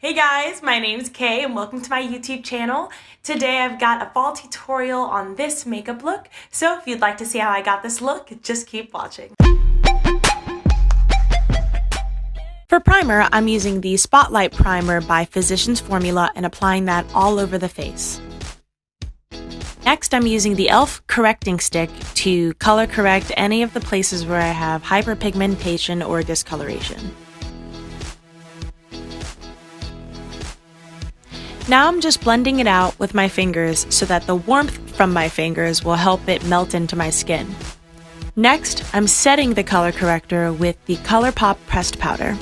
Hey guys, my name's Kay and welcome to my YouTube channel. Today I've got a fall tutorial on this makeup look, so if you'd like to see how I got this look, just keep watching. For primer, I'm using the Spotlight Primer by Physicians Formula and applying that all over the face. Next, I'm using the E.L.F Correcting Stick to color correct any of the places where I have hyperpigmentation or discoloration. Now I'm just blending it out with my fingers so that the warmth from my fingers will help it melt into my skin. Next, I'm setting the color corrector with the Colourpop pressed powder.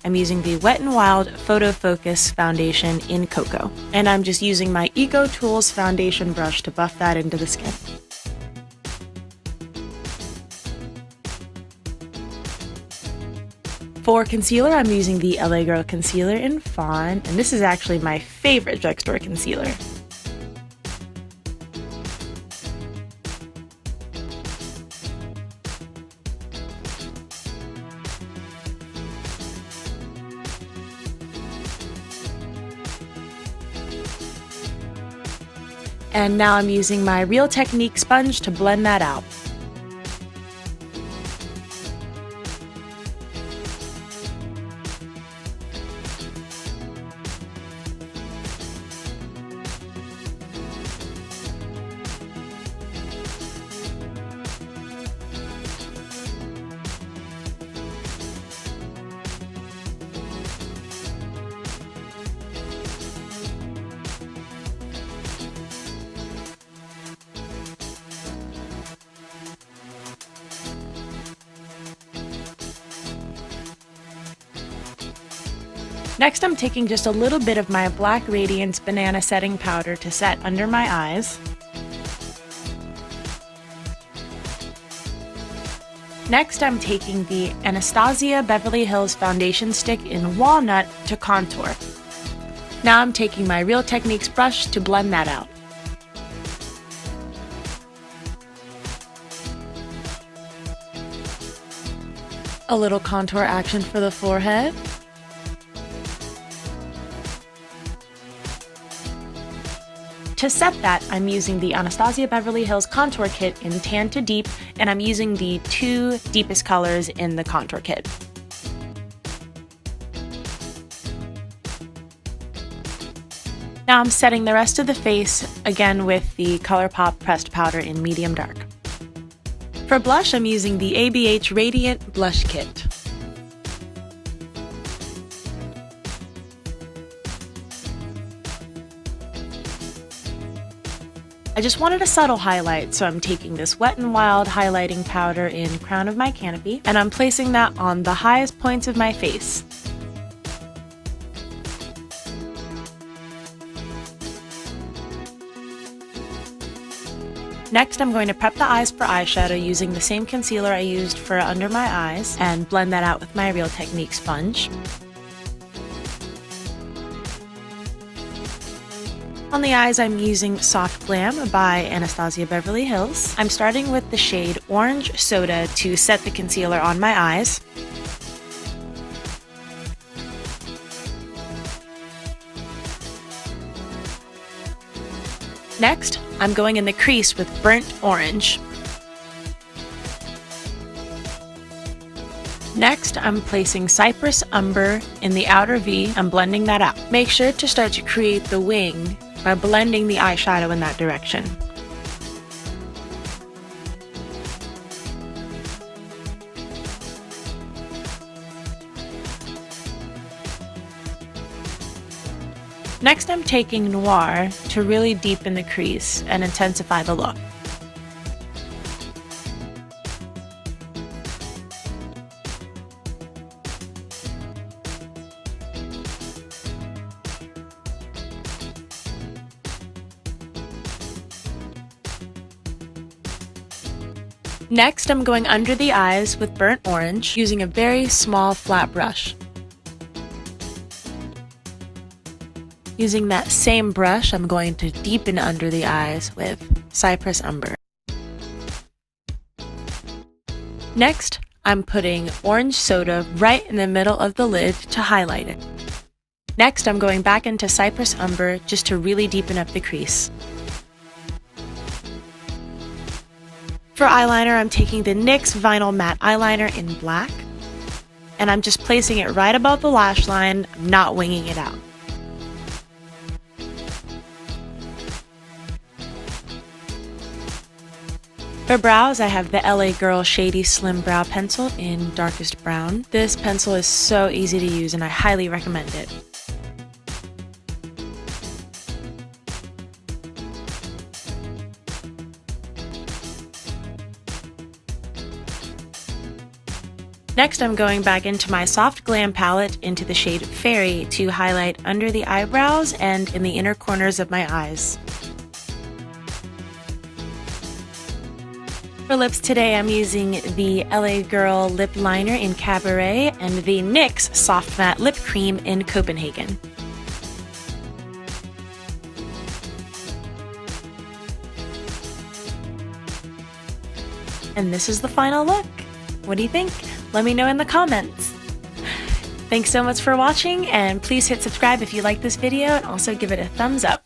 I'm using the Wet n Wild Photo Focus foundation in Cocoa, and I'm just using my Eco Tools foundation brush to buff that into the skin. For concealer, I'm using the LA Girl Concealer in Fawn, and this is actually my favorite drugstore concealer. And now I'm using my Real Technique sponge to blend that out. Next, I'm taking just a little bit of my black Radiance Banana setting powder to set under my eyes. Next, I'm taking the Anastasia Beverly Hills foundation stick in Walnut to contour. Now I'm taking my Real Techniques brush to blend that out. A little contour action for the forehead. To set that, I'm using the Anastasia Beverly Hills Contour Kit in Tan to Deep, and I'm using the two deepest colors in the contour kit. Now I'm setting the rest of the face, again with the Colourpop pressed powder in medium dark. For blush, I'm using the ABH Radiant Blush Kit. I just wanted a subtle highlight, so I'm taking this Wet n Wild highlighting powder in Crown of my Canopy, and I'm placing that on the highest points of my face. Next, I'm going to prep the eyes for eyeshadow using the same concealer I used for under my eyes, and blend that out with my Real Technique sponge. On the eyes, I'm using Soft Glam by Anastasia Beverly Hills. I'm starting with the shade Orange Soda to set the concealer on my eyes. Next, I'm going in the crease with Burnt Orange. Next, I'm placing Cypress Umber in the outer V and blending that out. Make sure to start to create the wing by blending the eyeshadow in that direction. Next, I'm taking Noir to really deepen the crease and intensify the look. Next, I'm going under the eyes with Burnt Orange using a very small flat brush. Using that same brush, I'm going to deepen under the eyes with Cypress Umber. Next, I'm putting Orange Soda right in the middle of the lid to highlight it. Next, I'm going back into Cypress Umber just to really deepen up the crease. For eyeliner, I'm taking the NYX Vinyl Matte Eyeliner in black, and I'm just placing it right above the lash line, not winging it out. For brows, I have the LA Girl Shady Slim Brow Pencil in darkest brown. This pencil is so easy to use and I highly recommend it. Next, I'm going back into my Soft Glam palette into the shade Fairy to highlight under the eyebrows and in the inner corners of my eyes. For lips today, I'm using the LA Girl Lip Liner in Cabaret and the NYX Soft Matte Lip Cream in Copenhagen. And this is the final look. What do you think? Let me know in the comments. Thanks so much for watching, and please hit subscribe if you like this video and also give it a thumbs up.